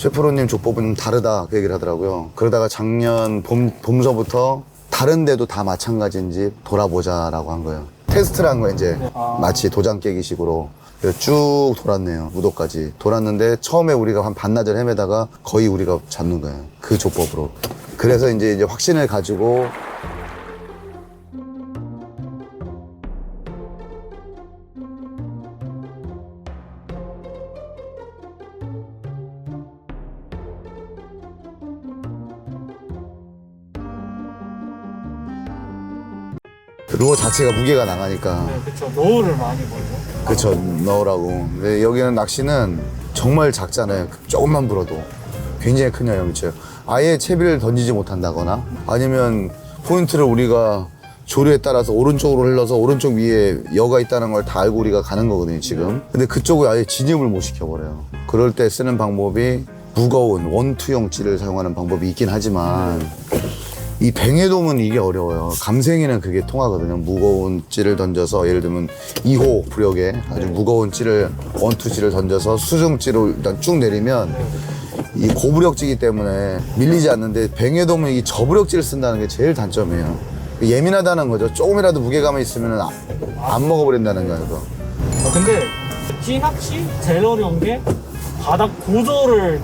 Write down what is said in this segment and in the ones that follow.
최프로님 족법은 다르다 그 얘기를 하더라고요. 그러다가 작년 봄서부터 다른 데도 다 마찬가지인지 돌아보자라고 한 거예요. 테스트를 한 거예요 이제. 마치 도장 깨기 식으로. 그래서 쭉 돌았네요. 무도까지 돌았는데 처음에 우리가 한 반나절 헤매다가 거의 우리가 잡는 거예요. 그 족법으로. 그래서 이제 확신을 가지고 루어 자체가 무게가 나가니까. 네, 그쵸. 노을을 많이 보죠. 그쵸, 넣으라고. 근데 여기는 낚시는 정말 작잖아요. 조금만 불어도 굉장히 큰 영향을 미쳐요. 아예 채비를 던지지 못한다거나 아니면 포인트를 우리가 조류에 따라서 오른쪽으로 흘러서 오른쪽 위에 여가 있다는 걸 다 알고 우리가 가는 거거든요 지금. 근데 그쪽을 아예 진입을 못 시켜버려요. 그럴 때 쓰는 방법이 무거운 원투용 찌를 사용하는 방법이 있긴 하지만 이 뱅에돔은 이게 어려워요. 감생이는 그게 통하거든요. 무거운 찌를 던져서 예를 들면 2호 부력에 아주 무거운 찌를 원투 찌를 던져서 수중 찌로 일단 쭉 내리면 이 고부력 찌기 때문에 밀리지 않는데 뱅에돔은 이 저부력 찌를 쓴다는 게 제일 단점이에요. 예민하다는 거죠. 조금이라도 무게감이 있으면 안 먹어버린다는 거예요. 근데 찌낚시 제일 어려운 게 바닥 구조를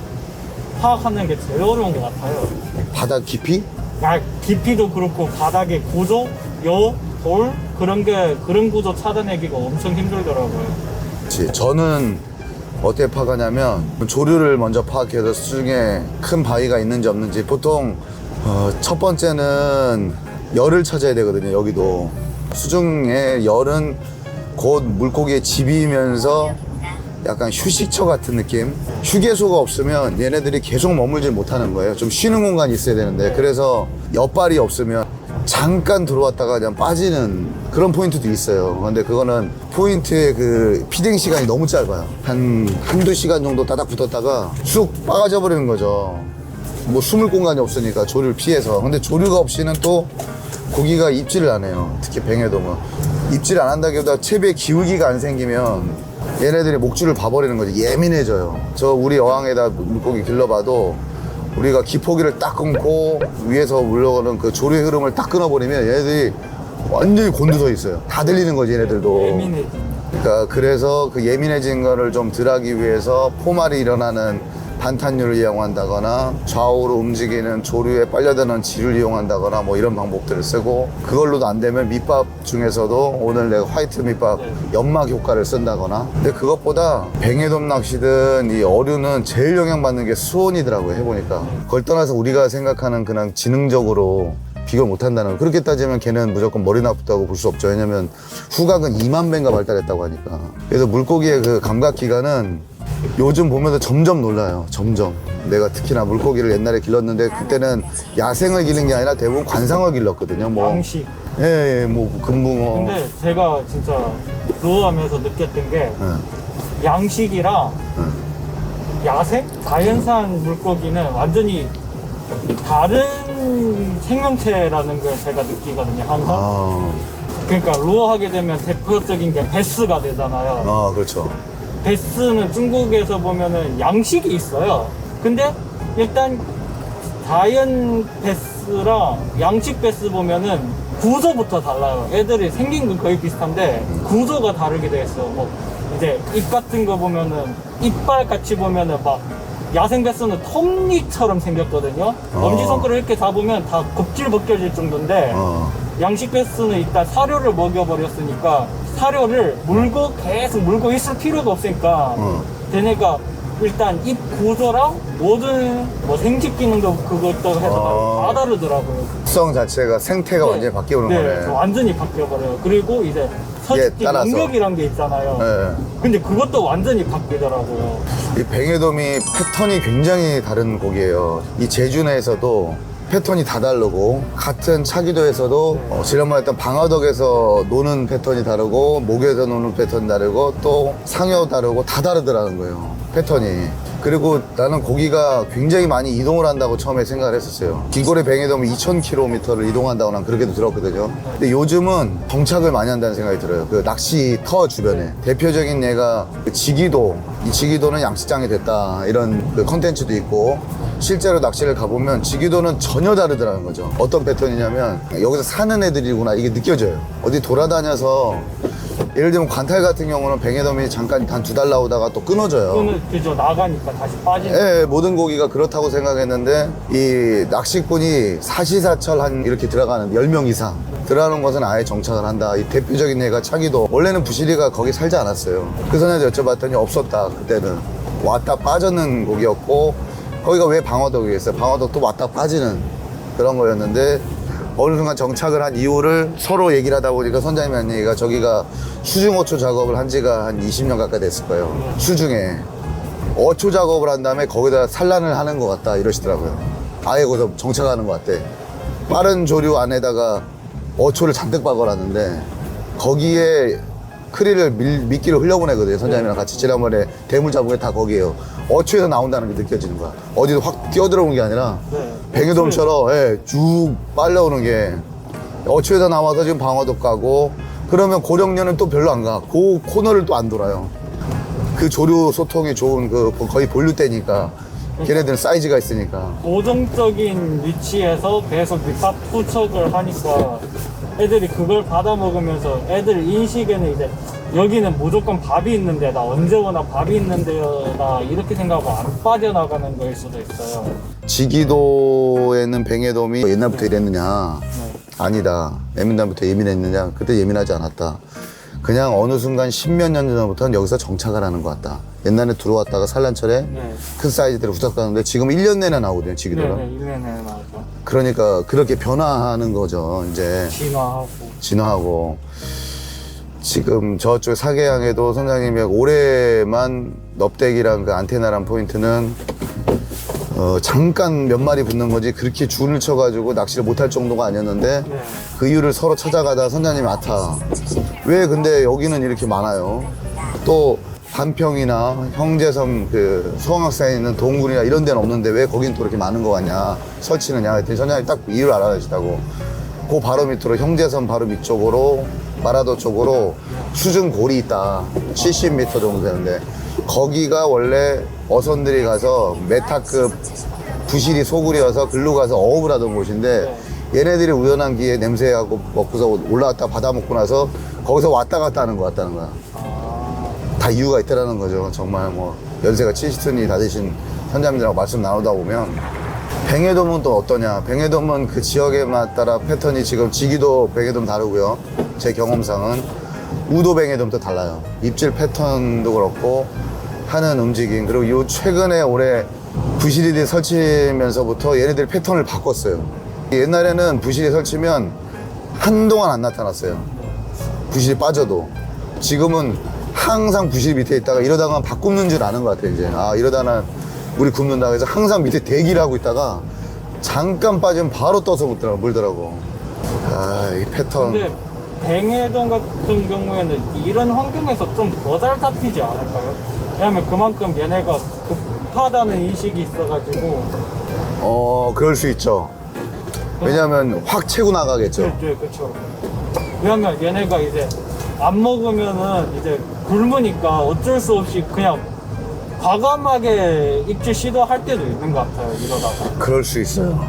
파악하는 게 제일 어려운 것 같아요. 바닥 깊이? 깊이도 그렇고 바닥의 구조, 돌 그런 구조 찾아내기가 엄청 힘들더라고요. 그치. 저는 어떻게 파악하냐면 조류를 먼저 파악해서 수중에 큰 바위가 있는지 없는지 보통 첫 번째는 열을 찾아야 되거든요. 여기도 수중에 열은 곧 물고기의 집이면서 약간 휴식처 같은 느낌. 휴게소가 없으면 얘네들이 계속 머물질 못하는 거예요. 좀 쉬는 공간이 있어야 되는데 그래서 옆발이 없으면 잠깐 들어왔다가 그냥 빠지는 그런 포인트도 있어요. 근데 그거는 포인트의 그 피딩 시간이 너무 짧아요. 한두 시간 정도 따닥 붙었다가 쑥 빠져 버리는 거죠. 뭐 숨을 공간이 없으니까 조류를 피해서. 근데 조류가 없이는 또 고기가 입질을 안 해요. 특히 뱅에돔은 입질 안 한다기보다 채비에 기울기가 안 생기면 얘네들이 목줄을 봐버리는 거지. 예민해져요. 저 우리 어항에다 물고기 길러봐도 우리가 기포기를 딱 끊고 위에서 물러가는 그 조류의 흐름을 딱 끊어버리면 얘네들이 완전히 곤두서 있어요. 다 들리는 거지 얘네들도. 예민해지. 그러니까 그래서 그 예민해진 거를 좀 덜하기 위해서 포말이 일어나는 반탄유를 이용한다거나 좌우로 움직이는 조류에 빨려드는 질을 이용한다거나 뭐 이런 방법들을 쓰고, 그걸로도 안 되면 밑밥 중에서도 오늘 내가 화이트 밑밥 연막 효과를 쓴다거나. 근데 그것보다 뱅에돔 낚시든 이 어류는 제일 영향받는 게 수온이더라고요, 해보니까. 그걸 떠나서 우리가 생각하는 그냥 지능적으로 비교를 못한다는, 그렇게 따지면 걔는 무조건 머리 나쁘다고 볼 수 없죠. 왜냐면 후각은 2만 배인가 발달했다고 하니까. 그래서 물고기의 그 감각기관은 요즘 보면서 점점 놀라요. 점점. 내가 특히나 물고기를 옛날에 길렀는데 그때는 야생을 기른 게 아니라 대부분 관상을 길렀거든요. 뭐 양식. 예, 뭐 금붕어. 근데 제가 진짜 루어하면서 느꼈던 게 양식이랑 야생? 자연산 물고기는 완전히 다른 생명체라는 걸 제가 느끼거든요, 항상. 그러니까 루어하게 되면 대표적인 게 베스가 되잖아요. 그렇죠. 베스는 중국에서 보면은 양식이 있어요. 근데 일단 자연 베스랑 양식 베스 보면은 구조부터 달라요. 애들이 생긴 건 거의 비슷한데 구조가 다르게 돼 있어요. 뭐 이제 입 같은 거 보면은 이빨 같이 보면은 막 야생 베스는 톱니처럼 생겼거든요. 엄지손가락 이렇게 잡으면 다 껍질 벗겨질 정도인데 양식 베스는 일단 사료를 먹여버렸으니까 사료를 계속 물고 있을 필요가 없으니까 걔네가 일단 입 구조랑 모든 뭐 생식 기능도 그것도 해서 다 다르더라고요. 특성 자체가 생태가 완전히 바뀌어버린 거네. 완전히 바뀌어버려요. 그리고 이제 서식지 영역이란 게 있잖아요. 네. 근데 그것도 완전히 바뀌더라고요. 이 뱅에돔이 패턴이 굉장히 다른 고기예요. 이 제주 내에서도 패턴이 다 다르고, 같은 차기도에서도 지난번에 했던 방화덕에서 노는 패턴이 다르고, 목에서 노는 패턴이 다르고, 또 상여 다르고 다 다르더라는 거예요, 패턴이. 그리고 나는 고기가 굉장히 많이 이동을 한다고 처음에 생각을 했었어요. 긴골의 뱅에돔은 2000km를 이동한다고 난 그렇게도 들었거든요. 근데 요즘은 정착을 많이 한다는 생각이 들어요. 그 낚시터 주변에. 대표적인 예가 그 지기도. 이 지기도는 양식장이 됐다. 이런 그 컨텐츠도 있고, 실제로 낚시를 가보면 지기도는 전혀 다르더라는 거죠. 어떤 패턴이냐면 여기서 사는 애들이구나 이게 느껴져요. 어디 돌아다녀서 예를 들면 관탈 같은 경우는 뱅에돔이 잠깐 한 2달 나오다가 또 끊어져요. 그죠, 나가니까 다시 빠지는. 예, 모든 고기가 그렇다고 생각했는데 이 낚시꾼이 사시사철 한 이렇게 들어가는 10명 이상 들어가는 것은 아예 정착을 한다. 이 대표적인 예가 차기도. 원래는 부시리가 거기 살지 않았어요. 그 선생님한테 여쭤봤더니 없었다. 그때는 왔다 빠졌는 고기였고, 거기가 왜 방어덕이겠어요? 방어덕도 왔다 빠지는 그런 거였는데, 어느 순간 정착을 한 이유를 서로 얘기를 하다 보니까 선장님이 한 얘기가 저기가 수중 어초 작업을 한 지가 한 20년 가까이 됐을 거예요. 수중에 어초 작업을 한 다음에 거기다 산란을 하는 것 같다 이러시더라고요. 아예 거기서 정착하는 것 같대. 빠른 조류 안에다가 어초를 잔뜩 박아놨는데 거기에 크릴을 미끼를 흘려보내거든요. 선장님이랑 같이 지난번에 대물 잡은 게 다 거기에요. 어초에서 나온다는 게 느껴지는 거야. 어디서 확 뛰어들어오는 게 아니라 뱅에돔처럼 예, 쭉 빨려오는 게 어초에서 나와서 지금 방어도 까고, 그러면 고령년은 또 별로 안 가. 그 코너를 또 안 돌아요. 그 조류 소통이 좋은 그 거의 본류 때니까 걔네들은 사이즈가 있으니까. 고정적인 위치에서 계속 밑밥 투척을 하니까 애들이 그걸 받아먹으면서 애들 인식에는 이제 여기는 무조건 밥이 있는 데다, 언제 오나 밥이 있는 데다 이렇게 생각하고 안 빠져나가는 거일 수도 있어요. 지기도에는 뱅에돔이 옛날부터 이랬느냐? 네. 아니다. 예민날부터 예민했느냐? 그때 예민하지 않았다. 그냥 어느 순간 10몇 년 전부터는 여기서 정착을 하는 것 같다. 옛날에 들어왔다가 산란철에 네. 큰 사이즈들을 후딱 가는데 지금 1년 내내 나오거든요, 지기도는. 네네, 1년에 나오죠. 그러니까 그렇게 변화하는 거죠, 이제. 진화하고. 지금 저쪽 사계양에도 선장님이 올해만 넙대기랑 그 안테나랑 포인트는 잠깐 몇 마리 붙는 거지 그렇게 줄을 쳐가지고 낚시를 못할 정도가 아니었는데 네. 그 이유를 서로 찾아가다 선장님이 아타. 왜 근데 여기는 이렇게 많아요? 또 반평이나 형제섬 그 소왕악산에 있는 동굴이나 이런 데는 없는데 왜 거긴 또 이렇게 많은 거 같냐? 설치느냐? 했더니 선장님이 딱 이유를 알아내시다고. 그 바로 밑으로 형제섬 바로 밑쪽으로 마라도 쪽으로 수중 골이 있다. 70m 정도 되는데 거기가 원래 어선들이 가서 메타급 부실이 소굴이어서 글로 가서 어업을 하던 곳인데 얘네들이 우연한 기회에 냄새하고 먹고서 올라갔다 받아 먹고 나서 거기서 왔다 갔다 하는 것 같다는 거야. 다 이유가 있다라는 거죠. 정말 뭐 연세가 70이 다 되신 선장님들하고 말씀 나누다 보면. 뱅에돔은 또 어떠냐? 뱅에돔은 그 지역에 따라 패턴이 지금 지기도 뱅에돔 다르고요. 제 경험상은 우도 뱅에돔도 달라요. 입질 패턴도 그렇고 하는 움직임, 그리고 요 최근에 올해 부시리들 설치면서부터 얘네들 패턴을 바꿨어요. 옛날에는 부시리 설치면 한동안 안 나타났어요. 부시리 빠져도. 지금은 항상 부시리 밑에 있다가 이러다가 바꾸는 줄 아는 것 같아요. 이제 이러다가 우리 굽는다고 해서 항상 밑에 대기를 하고 있다가 잠깐 빠지면 바로 떠서 물더라고. 이 패턴. 근데 뱅에돔 같은 경우에는 이런 환경에서 좀 더 잘 잡히지 않을까요? 왜냐면 그만큼 얘네가 급하다는 인식이 있어가지고. 그럴 수 있죠. 왜냐면 확 채고 나가겠죠. 그렇죠. 왜냐면 얘네가 이제 안 먹으면은 이제 굶으니까 어쩔 수 없이 그냥 과감하게 입질 시도할 때도 있는 것 같아요, 이러다가. 그럴 수 있어요.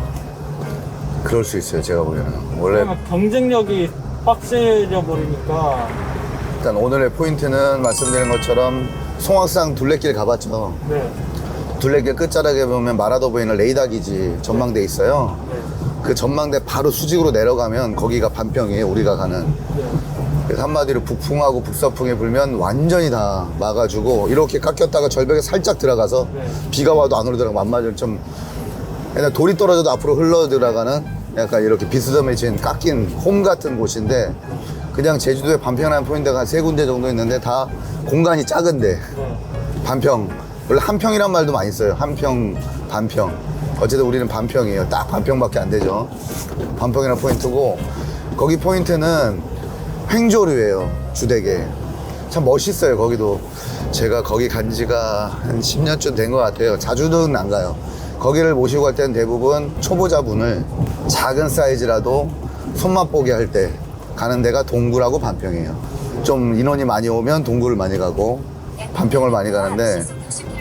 그럴 수 있어요, 제가 보기에는. 원래 왜냐면 경쟁력이 빡세져 버리니까. 일단 오늘의 포인트는 말씀드린 것처럼 송악산 둘레길 가봤죠. 네. 둘레길 끝자락에 보면 마라도 보이는 레이더 기지 전망대 있어요. 네. 그 전망대 바로 수직으로 내려가면 거기가 반평이에요, 우리가 가는. 네. 그래서 한마디로 북풍하고 북서풍이 불면 완전히 다 막아주고 이렇게 깎였다가 절벽에 살짝 들어가서 네. 비가 와도 안 오르더라고. 만마저 좀 그냥 돌이 떨어져도 앞으로 흘러 들어가는 약간 이렇게 비스듬해진 깎인 홈 같은 곳인데, 그냥 제주도에 반평이라는 포인트가 한 3군데 정도 있는데 다 공간이 작은데 네. 반평, 원래 한평이란 말도 많이 써요. 한평, 반평. 어쨌든 우리는 반평이에요. 딱 반평밖에 안 되죠. 반평이라는 포인트고, 거기 포인트는 횡조류예요, 주되게. 참 멋있어요. 거기도 제가 거기 간 지가 한 10년쯤 된 것 같아요. 자주는 안 가요. 거기를 모시고 갈 때는 대부분 초보자분을 작은 사이즈라도 손맛 보게 할 때 가는 데가 동굴하고 반평이에요. 좀 인원이 많이 오면 동굴을 많이 가고 반평을 많이 가는데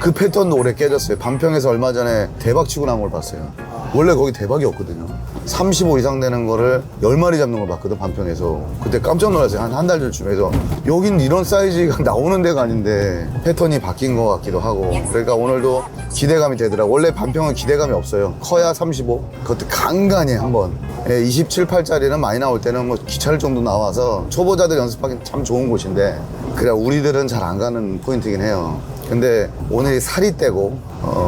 그 패턴도 오래 깨졌어요. 반평에서 얼마 전에 대박 치고 나온 걸 봤어요. 원래 거기 대박이 없거든요. 35 이상 되는 거를 10마리 잡는 걸 봤거든, 반평에서. 그때 깜짝 놀랐어요. 한 달 전쯤에서. 여긴 이런 사이즈가 나오는 데가 아닌데 패턴이 바뀐 것 같기도 하고. 그러니까 오늘도 기대감이 되더라고. 원래 반평은 기대감이 없어요. 커야 35. 그것도 간간히 한번. 27, 8짜리는 많이 나올 때는 뭐 귀찮을 정도 나와서 초보자들 연습하기 참 좋은 곳인데, 그래 우리들은 잘 안 가는 포인트긴 해요. 근데 오늘이 살이 떼고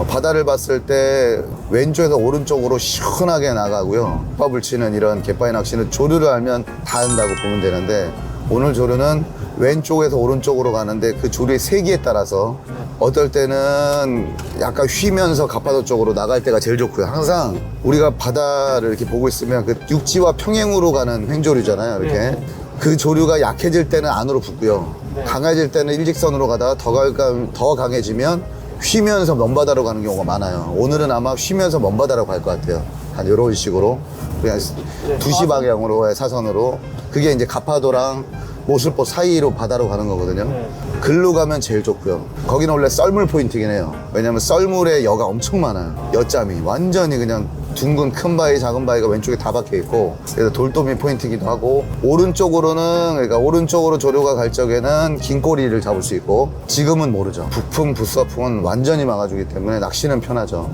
바다를 봤을 때 왼쪽에서 오른쪽으로 시원하게 나가고요. 밥을 치는 이런 갯바위 낚시는 조류를 알면 다 한다고 보면 되는데, 오늘 조류는 왼쪽에서 오른쪽으로 가는데 그 조류의 세기에 따라서 어떨 때는 약간 휘면서 가파도 쪽으로 나갈 때가 제일 좋고요. 항상 우리가 바다를 이렇게 보고 있으면 그 육지와 평행으로 가는 횡조류잖아요. 이렇게. 네. 그 조류가 약해질 때는 안으로 붙고요. 네. 강해질 때는 일직선으로 가다가 더 강해지면 휘면서 먼바다로 가는 경우가 많아요. 오늘은 아마 휘면서 먼바다로 갈 것 같아요. 한 이런 식으로. 그냥 네, 2시 방향으로, 사선으로. 그게 이제 가파도랑 모슬포 사이로 바다로 가는 거거든요. 네. 글로 가면 제일 좋고요. 거기는 원래 썰물 포인트긴 해요. 왜냐면 썰물에 여가 엄청 많아요. 엿잠이 완전히 그냥 둥근 큰 바위 작은 바위가 왼쪽에 다 박혀 있고, 그래서 돌돔이 포인트이기도 하고, 오른쪽으로는, 그러니까 오른쪽으로 조류가 갈 적에는 긴 꼬리를 잡을 수 있고, 지금은 모르죠. 북풍 북서풍은 완전히 막아주기 때문에 낚시는 편하죠.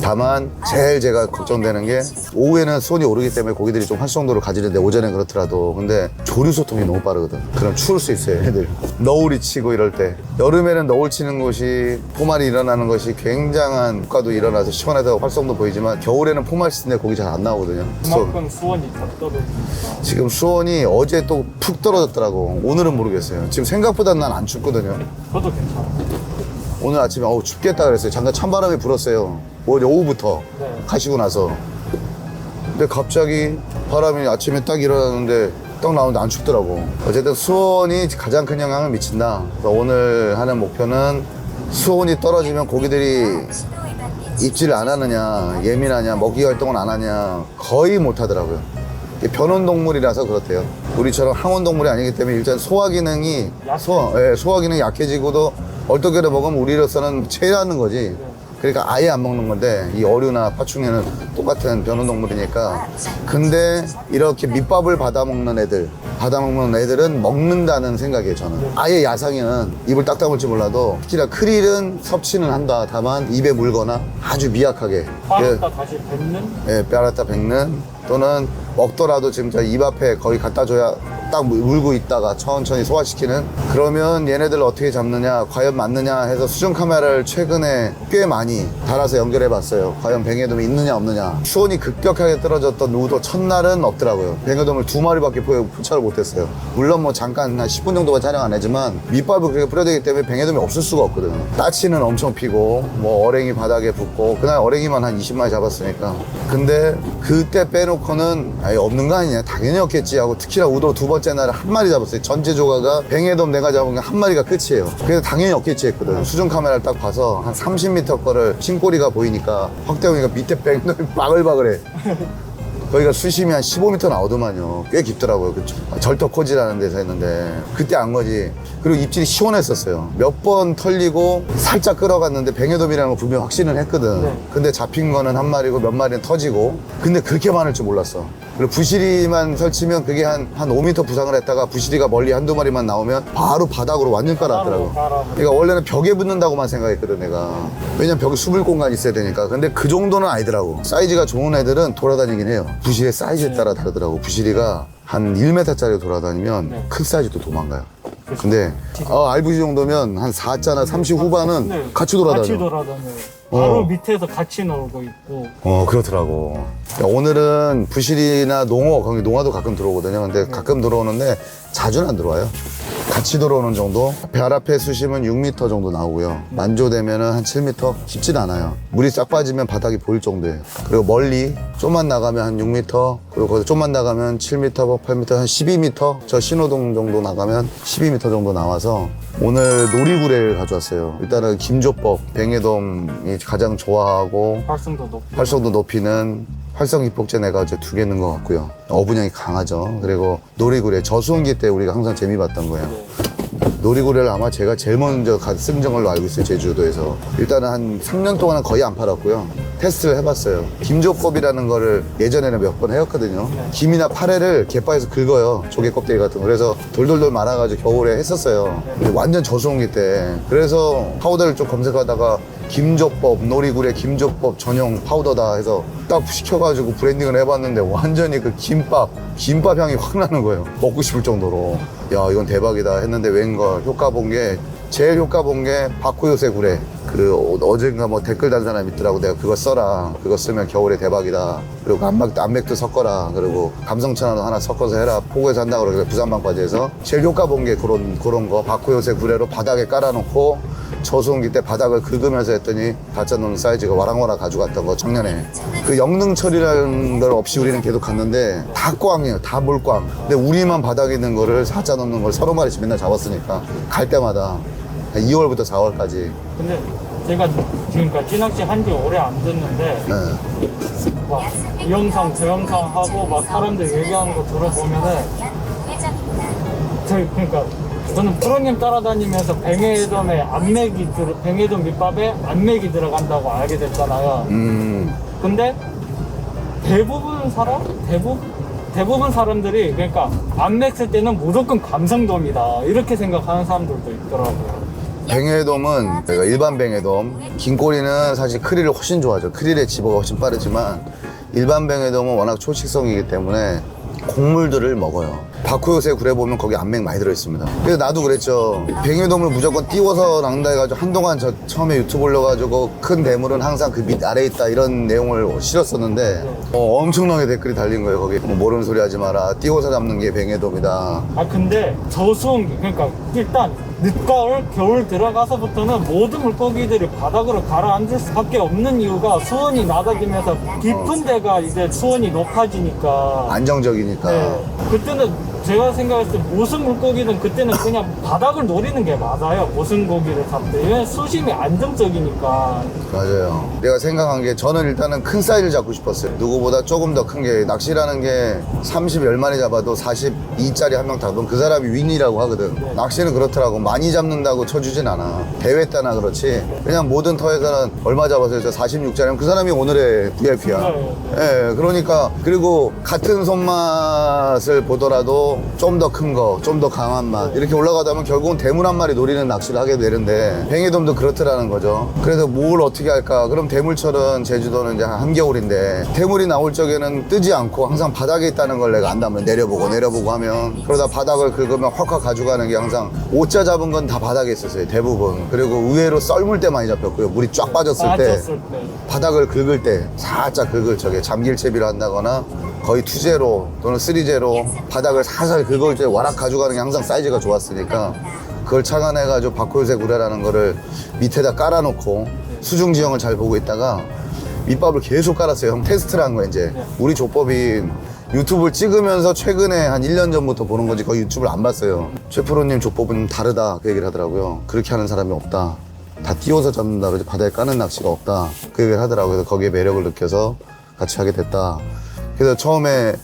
다만 제일 제가 걱정되는 게 오후에는 수온이 오르기 때문에 고기들이 좀 활성도를 가지는데, 오전엔 그렇더라도 근데 조류 소통이 너무 빠르거든. 그럼 추울 수 있어요, 애들. 너울이 치고 이럴 때. 여름에는 너울 치는 곳이, 포말이 일어나는 것이 굉장한 효과도 일어나서 시원해서 활성도 보이지만, 겨울에는 포말 치는데 고기 잘 안 나오거든요. 그만큼 수온이 더 떨어지니까. 지금 수온이 어제 또 푹 떨어졌더라고. 오늘은 모르겠어요. 지금 생각보다 난 안 춥거든요. 저도 괜찮아요. 오늘 아침에 춥겠다 그랬어요. 잠깐 찬바람이 불었어요. 오늘 오후부터 네. 가시고 나서. 근데 갑자기 바람이 아침에 딱 일어나는데 딱 나오는데 안 춥더라고. 어쨌든 수온이 가장 큰 영향을 미친다. 그래서 오늘 하는 목표는 수온이 떨어지면 고기들이 입질을 안 하느냐, 예민하냐, 먹이 활동을 안 하냐, 거의 못 하더라고요. 이게 변온동물이라서 그렇대요. 우리처럼 항온동물이 아니기 때문에 일단 소화 기능이 소화 기능이 약해지고도 얼떨결에 먹으면 우리로서는 체하는 거지. 그러니까 아예 안 먹는 건데, 이 어류나 파충류는 똑같은 변온동물이니까. 근데 이렇게 밑밥을 받아먹는 애들은 먹는다는 생각이에요, 저는. 아예 야상에는 입을 딱 다물지 몰라도, 특히나 크릴은 섭취는 한다. 다만 입에 물거나 아주 미약하게. 빠졌다 다시 뱉는? 예, 뼈았다 뱉는, 또는 먹더라도 지금 저 입 앞에 거의 갖다 줘야 딱 물고 있다가 천천히 소화시키는. 그러면 얘네들 어떻게 잡느냐, 과연 맞느냐 해서 수중 카메라를 최근에 꽤 많이 달아서 연결해 봤어요. 과연 뱅에돔이 있느냐 없느냐. 수온이 급격하게 떨어졌던 우도 첫날은 없더라고요. 뱅에돔을 2마리밖에 포착을 못했어요. 물론 뭐 잠깐 한 10분 정도가 촬영 안 하지만 밑밥을 그렇게 뿌려대기 때문에 뱅에돔이 없을 수가 없거든요. 따치는 엄청 피고 뭐 어랭이 바닥에 붙고, 그날 어랭이만 한 20마리 잡았으니까. 근데 그때 빼놓고는 아예 없는 거 아니냐, 당연히 없겠지 하고, 특히나 우도 두 번째 날에 한 마리 잡았어요. 전체 조가가 뱅에돔 내가 잡은 게 한 마리가 끝이에요. 그래서 당연히 없겠지 했거든. 수중 카메라를 딱 봐서 한 30m 거를 신꼬리가 보이니까 확대보니까 밑에 뱅에돔이 바글바글해. 거기가 수심이 한 15m 나오더만요. 꽤 깊더라고요. 그쵸? 절터코지라는 데서 했는데 그때 안 거지. 그리고 입질이 시원했었어요. 몇 번 털리고 살짝 끌어갔는데 뱅에돔이라는 거 분명 확신을 했거든. 네. 근데 잡힌 거는 한 마리고 몇 마리는 터지고. 근데 그렇게 많을 줄 몰랐어. 그리고 부시리만 설치면 그게 한 5m 부상을 했다가 부시리가 멀리 한두 마리만 나오면 바로 바닥으로 완전 깔아놨더라고. 그러니까 원래는 벽에 붙는다고만 생각했거든, 내가. 왜냐면 벽에 숨을 공간이 있어야 되니까. 근데 그 정도는 아니더라고. 사이즈가 좋은 애들은 돌아다니긴 해요. 부시리의 사이즈에 따라 다르더라고. 부시리가 한 1m짜리 돌아다니면 네. 큰 사이즈도 도망가요. 근데 알부시 정도면 한 4자나 30 후반은 네. 같이 돌아다녀요. 같이 돌아다녀요. 바로 밑에서 같이 놀고 있고. 그렇더라고. 오늘은 부실이나 농어, 거기 농어도 가끔 들어오거든요. 근데 가끔 들어오는데 자주는 안 들어와요. 같이 들어오는 정도. 발 앞에 수심은 6m 정도 나오고요. 만조되면은 한 7m. 쉽진 않아요. 물이 싹 빠지면 바닥이 보일 정도예요. 그리고 멀리 좀만 나가면 한 6m, 그리고 거기서 좀만 나가면 7m, 8m, 한 12m. 저 신호등 정도 나가면 12m 정도 나와서 오늘 놀이구레를 가져왔어요. 일단은 김조법, 뱅에돔이 가장 좋아하고 활성도 높이는 활성 기폭제 내가 이제 2개 넣은 것 같고요. 어분량이 강하죠. 그리고 놀이구레 저수온기 때 우리가 항상 재미 봤던 거예요. 놀이구레를 아마 제가 제일 먼저 쓴 걸로 알고 있어요, 제주도에서. 일단은 한 3년 동안은 거의 안 팔았고요. 테스트를 해봤어요. 김조법이라는 거를 예전에는 몇 번 해왔거든요. 김이나 파래를 갯바에서 긁어요, 조개 껍데기 같은 거. 그래서 돌돌돌 말아가지고 겨울에 했었어요. 근데 완전 저수온기 때. 그래서 파우더를 좀 검색하다가 김조법, 놀이구레 김조법 전용 파우더다 해서 딱 시켜가지고 브랜딩을 해봤는데 완전히 그 김밥 향이 확 나는 거예요. 먹고 싶을 정도로. 야, 이건 대박이다 했는데 웬걸 효과 본 게, 제일 효과 본 게 바쿠요세 구레. 어젠가 뭐 댓글 단 사람 있더라고. 내가 그거 써라. 그거 쓰면 겨울에 대박이다. 그리고 안맥도 섞어라. 그리고 감성천화도 하나 섞어서 해라. 포구에서 한다고 그러고 부산방까지해서 제일 효과 본 게 그런 거. 바쿠요세 구레로 바닥에 깔아놓고 저수온기 때 바닥을 긁으면서 했더니 받쳐 놓는 사이즈가 와랑와랑 가져갔던 거 작년에. 그 영능철이라는 걸 없이 우리는 계속 갔는데 다 꽝이에요. 다 몰꽝. 근데 우리만 바닥에 있는 거를 4자 넣는 걸 30마리씩 맨날 잡았으니까 갈 때마다 2월부터 4월까지. 근데 제가 지금까지 찌낚시 한지 오래 안 됐는데 막 이 영상 저 영상 하고 막 사람들 얘기하는 거 들어보면은 그러니까 저는 프로님 따라다니면서 뱅에돔 밑밥에 안맥이 들어간다고 알게 됐잖아요. 근데 대부분 사람들이 그러니까 안맥 쓸 때는 무조건 감성돔이다 이렇게 생각하는 사람들도 있더라고요. 뱅에돔은 저희가 일반 뱅에돔, 긴 꼬리는 사실 크릴을 훨씬 좋아하죠. 크릴의 집어가 훨씬 빠르지만 일반 뱅에돔은 워낙 초식성이기 때문에 곡물들을 먹어요. 바쿠요세 구레 보면 거기 안맥 많이 들어있습니다. 그래서 나도 그랬죠. 뱅에돔을 무조건 띄워서 낚는다 해가지고 한동안 저 처음에 유튜브 올려가지고 큰 대물은 항상 그 밑 아래에 있다 이런 내용을 실었었는데 엄청나게 댓글이 달린 거예요. 거기 뭐 모르는 소리 하지 마라. 띄워서 잡는 게 뱅에돔이다. 근데 저수온 그러니까 일단 늦가을 겨울 들어가서부터는 모든 물고기들이 바닥으로 가라앉을 수밖에 없는 이유가 수온이 낮아지면서 깊은 데가 이제 수온이 높아지니까 안정적이니까. 네. 그때는 제가 생각했을 때 무슨 물고기든 그때는 그냥 바닥을 노리는 게 맞아요. 무슨 고기를 잡든. 왜냐면 수심이 안정적이니까. 맞아요. 내가 생각한 게 저는 일단은 큰 사이즈를 잡고 싶었어요. 누구보다 조금 더 큰 게, 낚시라는 게 30, 10마리 잡아도 42짜리 한 명 잡으면 그 사람이 윈이라고 하거든. 네. 낚시는 그렇더라고. 많이 잡는다고 쳐주진 않아. 대회 때나 그렇지. 그냥 모든 터에서는 얼마 잡았어요? 저 46짜리면 그 사람이 오늘의 VIP야. 네. 예, 그러니까. 그리고 같은 손맛을 보더라도 좀 더 큰 거, 좀 더 강한 맛 이렇게 올라가다 보면 결국은 대물 한 마리 노리는 낚시를 하게 되는데 뱅에돔도 그렇더라는 거죠. 그래서 뭘 어떻게 할까? 그럼 대물철은 제주도는 이제 한겨울인데 대물이 나올 적에는 뜨지 않고 항상 바닥에 있다는 걸 내가 안다면 내려보고 하면, 그러다 바닥을 긁으면 확확 가져가는 게 항상 오자 잡은 건 다 바닥에 있었어요, 대부분. 그리고 의외로 썰물 때 많이 잡혔고요. 물이 쫙 빠졌을 때 바닥을 긁을 때 살짝 긁을 적에 잠길채비를 한다거나 거의 2제로 또는 3제로 바닥을 살살 긁을 때 와락 가져가는 게 항상 사이즈가 좋았으니까 그걸 착안해가지고 바쿠요세 구레라는 거를 밑에다 깔아놓고 수중 지형을 잘 보고 있다가 밑밥을 계속 깔았어요. 형 테스트를 한 거야 이제. 우리 조법이 유튜브를 찍으면서 최근에 한 1년 전부터 보는 거지 거의 유튜브를 안 봤어요. 최 프로님 조법은 다르다 그 얘기를 하더라고요. 그렇게 하는 사람이 없다. 다 띄워서 잡는다 그러지 바다에 까는 낚시가 없다 그 얘기를 하더라고요. 그래서 거기에 매력을 느껴서 같이 하게 됐다. 그래서 처음에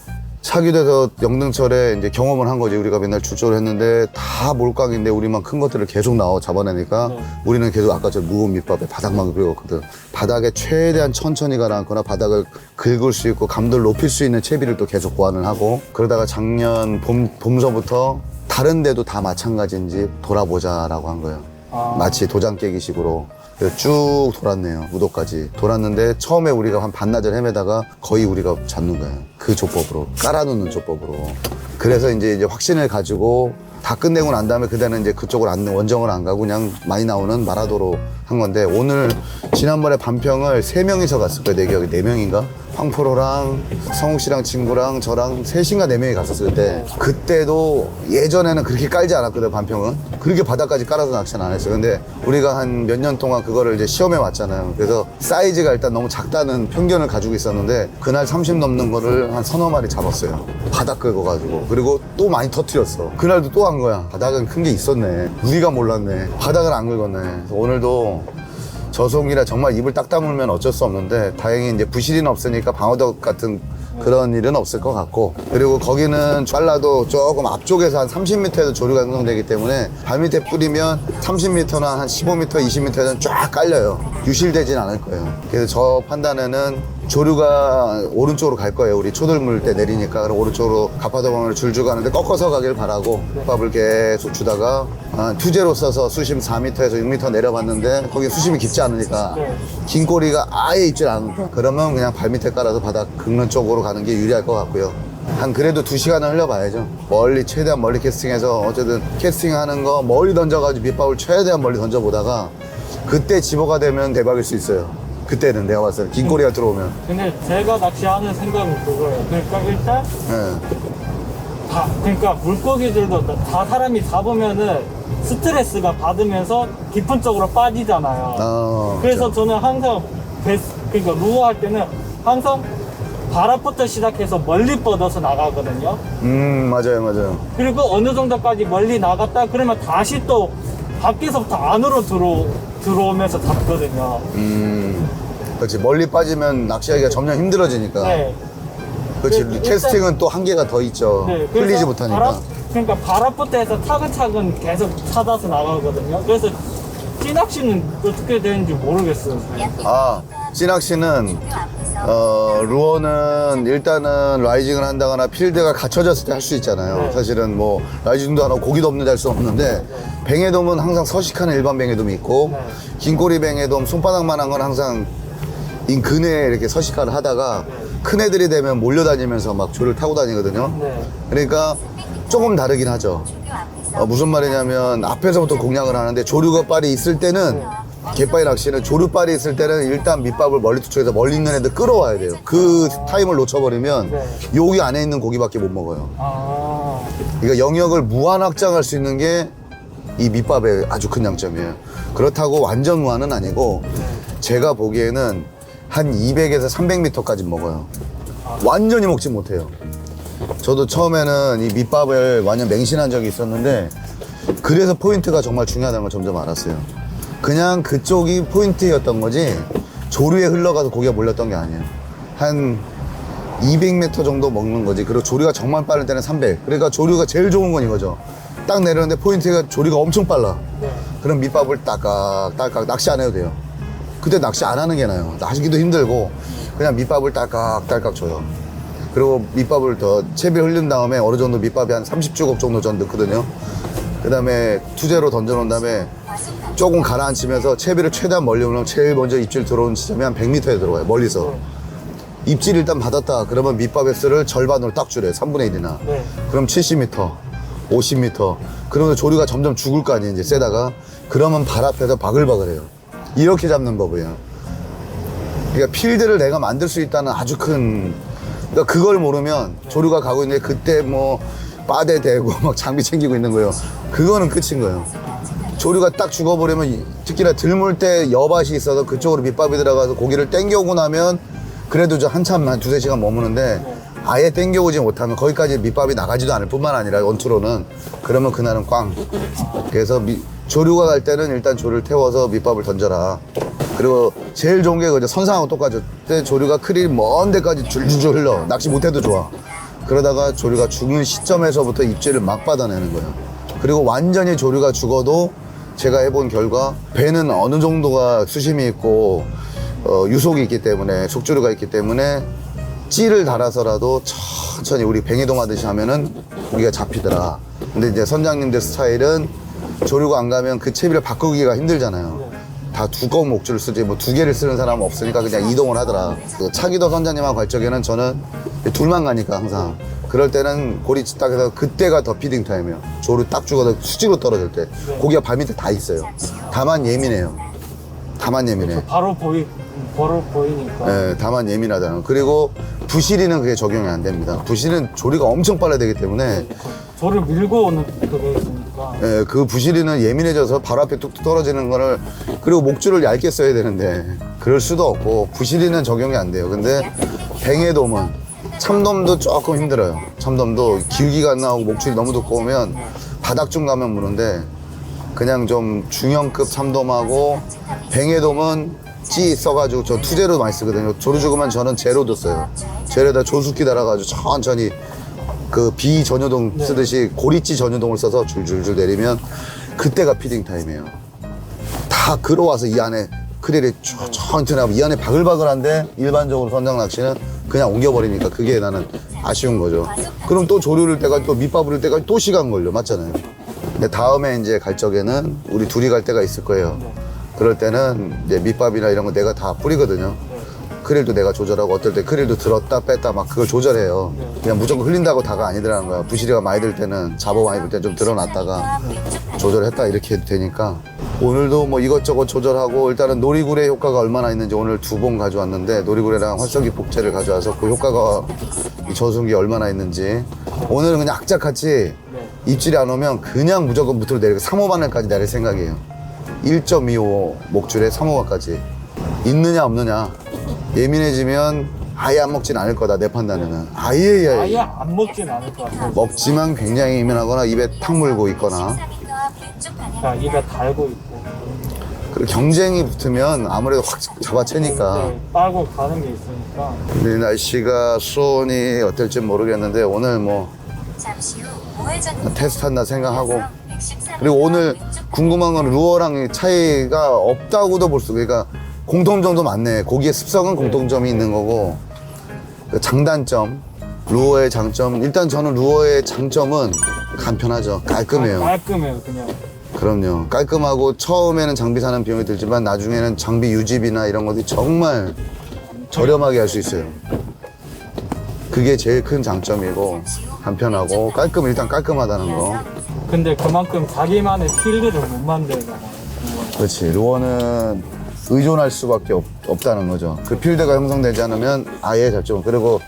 차기돼서 영등철에 이제 경험을 한 거지. 우리가 맨날 출조를 했는데 다 몰깡인데 우리만 큰 것들을 계속 잡아내니까 우리는 계속 아까처럼 무거운 밑밥에 바닥만 긁었거든. 바닥에 최대한 천천히 가라앉거나 바닥을 긁을 수 있고 감도를 높일 수 있는 채비를 또 계속 고안을 하고, 그러다가 작년 봄서부터 다른 데도 다 마찬가지인지 돌아보자라고 한 거예요. 마치 도장 깨기식으로. 그래서 쭉 돌았네요. 무도까지 돌았는데 처음에 우리가 한 반나절 헤매다가 거의 우리가 잡는 거예요. 그 조법으로, 깔아놓는 조법으로. 그래서 이제 확신을 가지고 다 끝내고 난 다음에 그다음에 이제 그쪽을 원정을 안 가고 그냥 많이 나오는 마라도로 한 건데, 오늘 지난번에 반평을 3명이서 갔을 거예요. 내 기억에 4명인가? 황프로랑 성욱 씨랑 친구랑 저랑 3시인가 4명이 갔었을 때, 그때도 예전에는 그렇게 깔지 않았거든, 반평은. 그렇게 바닥까지 깔아서 낚시는 안 했어요. 근데 우리가 한 몇 년 동안 그거를 이제 시험해 왔잖아요. 그래서 사이즈가 일단 너무 작다는 편견을 가지고 있었는데, 그날 30 넘는 거를 한 서너 마리 잡았어요. 바닥 긁어가지고. 그리고 또 많이 터뜨렸어. 그날도 또 한 거야. 바닥은 큰 게 있었네. 우리가 몰랐네. 바닥을 안 긁었네. 그래서 오늘도 저송이라 정말 입을 딱 다물면 어쩔 수 없는데, 다행히 이제 부실이는 없으니까 방어덕 같은 그런 일은 없을 것 같고, 그리고 거기는 빨라도 조금 앞쪽에서 한 30m에도 조류가 형성되기 때문에 발밑에 뿌리면 30m나 한 15m, 20m는 쫙 깔려요. 유실되진 않을 거예요. 그래서 저 판단에는 조류가 오른쪽으로 갈 거예요. 우리 초들물 때 내리니까. 그럼 오른쪽으로 가파도방으로 줄줄 가는데 꺾어서 가길 바라고 밥을 계속 주다가 투제로 써서 수심 4m에서 6m 내려봤는데, 거기 수심이 깊지 않으니까 긴 꼬리가 아예 있질 않아. 그러면 그냥 발밑에 깔아서 바닥 긁는 쪽으로 가는 게 유리할 것 같고요. 한 그래도 2시간은 흘려봐야죠. 멀리, 최대한 멀리 캐스팅해서, 어쨌든 캐스팅하는 거 멀리 던져가지고 밑밥을 최대한 멀리 던져보다가 그때 집어가 되면 대박일 수 있어요. 그때는 내가 봤을 때 긴 꼬리가 들어오면. 근데 제가 낚시하는 생각은 그거예요. 그러니까 일단 그러니까 물고기들도 다 사람이 잡으면은 스트레스가 받으면서 깊은 쪽으로 빠지잖아요. 그래서 저는 항상 그러니까 루어 할 때는 항상 바람부터 시작해서 멀리 뻗어서 나가거든요. 맞아요. 그리고 어느 정도까지 멀리 나갔다 그러면 다시 또 밖에서부터 안으로 들어오면서 잡거든요. 그렇지. 멀리 빠지면 낚시하기가 점점 힘들어지니까. 네. 그렇지. 일단- 캐스팅은 또 한계가 더 있죠. 네, 흘리지 그래서 못하니까. 그러니까 바람부터 해서 차근차근 계속 찾아서 나가거든요. 그래서 찌낚시는 어떻게 되는지 모르겠어요. 찌낚시는 루어는 일단은 라이징을 한다거나 필드가 갖춰졌을 때 할 수 있잖아요. 네. 사실은 뭐 라이징도 안 하고 고기도 없는데 할 수 없는데, 뱅에돔은 항상 서식하는 일반 뱅에돔이 있고, 네. 긴꼬리 뱅에돔 손바닥만한 건 항상 인근에 이렇게 서식화를 하다가 큰 애들이 되면 몰려다니면서 막 조를 타고 다니거든요. 네. 그러니까 조금 다르긴 하죠. 무슨 말이냐면 앞에서부터 공략을 하는데, 조류가빨이 있을 때는, 갯바위 낚시는 조류빨이 있을 때는 일단 밑밥을 멀리 투척해서 멀리 있는 애들 끌어와야 돼요. 그 타임을 놓쳐버리면 네. 여기 안에 있는 고기밖에 못 먹어요. 아, 그러니까 영역을 무한 확장할 수 있는 게 이 밑밥의 아주 큰 장점이에요. 그렇다고 완전 무한은 아니고, 제가 보기에는 한 200에서 300m까지 먹어요. 완전히 먹지 못해요. 저도 처음에는 이 밑밥을 완전 맹신한 적이 있었는데, 그래서 포인트가 정말 중요하다는 걸 점점 알았어요. 그냥 그쪽이 포인트였던 거지, 조류에 흘러가서 고기가 몰렸던 게 아니에요. 한 200m 정도 먹는 거지. 그리고 조류가 정말 빠를 때는 300. 그러니까 조류가 제일 좋은 건 이거죠. 딱 내렸는데 포인트가 조류가 엄청 빨라. 네. 그럼 밑밥을 딸깍 낚시 안 해도 돼요. 그때 낚시 안 하는 게 나아요. 낚시기도 힘들고 그냥 밑밥을 딸깍 줘요. 그리고 밑밥을 더 채비를 흘린 다음에 어느 정도 밑밥이 한 30주걱 정도 전 넣거든요. 그 다음에 투제로 던져놓은 다음에 조금 가라앉히면서 채비를 최대한 멀리 오면 제일 먼저 입질 들어오는 지점이 한 100m에 들어가요. 멀리서. 입질 일단 받았다. 그러면 밑밥의 수를 절반으로 딱 줄여요. 3분의 1이나. 네. 그럼 70m, 50m. 그러면 조류가 점점 죽을 거 아니에요. 이제 세다가. 그러면 발 앞에서 바글바글해요. 이렇게 잡는 법이에요. 그러니까 필드를 내가 만들 수 있다는 아주 큰, 그러니까 그걸 모르면 조류가 가고 있는데 그때 뭐 빠대 대고 막 장비 챙기고 있는 거예요. 그거는 끝인 거예요. 조류가 딱 죽어버리면, 특히나 들물 때 여밭이 있어서 그쪽으로 밑밥이 들어가서 고기를 땡겨오고 나면 그래도 저 한참 한 2-3시간 머무는데, 아예 땡겨오지 못하면 거기까지 밑밥이 나가지도 않을 뿐만 아니라 원투로는, 그러면 그날은 꽝. 그래서 조류가 갈 때는 일단 조류를 태워서 밑밥을 던져라. 그리고 제일 좋은 게 그죠. 선상하고 똑같죠. 그때 조류가 크릴 먼 데까지 줄줄줄 흘러. 낚시 못해도 좋아. 그러다가 조류가 죽는 시점에서부터 입질을 막 받아내는 거예요. 그리고 완전히 조류가 죽어도 제가 해본 결과, 배는 어느 정도가 수심이 있고 유속이 있기 때문에, 속조류가 있기 때문에 찌를 달아서라도 천천히 우리 뱅이동 하듯이 하면은 고기가 잡히더라. 근데 이제 선장님들 스타일은 조류가 안 가면 그 채비를 바꾸기가 힘들잖아요. 다 두꺼운 목줄을 쓰지 뭐 2개를 쓰는 사람은 없으니까 그냥 이동을 하더라. 그 차기도 선장님하고 갈 적에는 저는 둘만 가니까 항상 그럴 때는 고리 딱 해서 그때가 더 피딩 타임이에요. 조류 딱 죽어서 수직으로 떨어질 때 고기가 발 밑에 다 있어요. 다만 예민해요. 다만 예민해. 바로 벌어 보이니까. 예, 다만 예민하다는 거. 그리고 부실이는 그게 적용이 안 됩니다. 부실은 조리가 엄청 빨라야 되기 때문에 저를 밀고 오는 그게 있으니까. 예, 그 부실이는 예민해져서 바로 앞에 뚝뚝 떨어지는 거를 그리고 목줄을 얇게 써야 되는데 그럴 수도 없고 부실이는 적용이 안 돼요. 근데 뱅에돔은 참돔도 조금 힘들어요. 참돔도 기울기가 안 나오고 목줄이 너무 두꺼우면 바닥중 가면 무는데 그냥 좀 중형급 참돔하고 뱅에돔은 찌 써가지고 저 투제로 많이 쓰거든요. 조류주구만 저는 제로도 써요. 제로에다 조수기 달아가지고 천천히 그 비전유동 쓰듯이 고리찌 전유동을 써서 줄줄줄 내리면 그때가 피딩 타임이에요. 다 걸어와서 이 안에 크릴이 천천히 하고 이 안에 바글바글한데 일반적으로 선장 낚시는 그냥 옮겨버리니까 그게 나는 아쉬운 거죠. 그럼 또 조류를 때까지 또 밑밥 부릴 때까지 또 시간 걸려. 맞잖아요. 근데 다음에 이제 갈 적에는 우리 둘이 갈 때가 있을 거예요. 그럴 때는 이제 밑밥이나 이런 거 내가 다 뿌리거든요. 크릴도 내가 조절하고 어떨 때 크릴도 들었다 뺐다 막 그걸 조절해요. 그냥 무조건 흘린다고 다가 아니더라는 거야. 부시리가 많이 들 때는 잡어 많이 들 때 좀 들어놨다가 조절했다 이렇게 해도 되니까 오늘도 뭐 이것저것 조절하고 일단은 놀이구레 효과가 얼마나 있는지 오늘 2번 가져왔는데 놀이구레랑 활성기 복제를 가져와서 그 효과가 이 저승기 얼마나 있는지 오늘은 그냥 악착같이 입질이 안 오면 그냥 무조건 밑으로 내리고 3호 바늘까지 내릴 생각이에요. 1.25 목줄에 3호가까지 있느냐 없느냐 예민해지면 아예 안 먹진 않을 거다 내 판단에는 아예 안 먹진 않을 것 같아요. 먹지만 굉장히 예민하거나 입에 탁 물고 있거나 그러니까 입에 달고 있고. 그리고 경쟁이 붙으면 아무래도 확 잡아채니까 네, 빨고 가는 게 있으니까. 근데 날씨가 수온이 어떨지 모르겠는데 오늘 뭐 테스트한다 생각하고 그리고 오늘 궁금한 건 루어랑 차이가 없다고도 볼 수 그러니까 공통점도 많네. 고기의 습성은 공통점이 있는 거고 그 장단점, 루어의 장점 일단 저는 루어의 장점은 간편하죠. 깔끔해요. 깔끔해요, 그냥. 그럼요. 깔끔하고 처음에는 장비 사는 비용이 들지만 나중에는 장비 유지비나 이런 것들이 정말 저렴하게 할 수 있어요. 그게 제일 큰 장점이고 간편하고 일단 깔끔하다는 거. 근데 그만큼 자기만의 필드를 못 만들잖아요. 그렇지. 루어는 의존할 수밖에 없다는 거죠. 그 필드가 형성되지 않으면 아예 작전. 그리고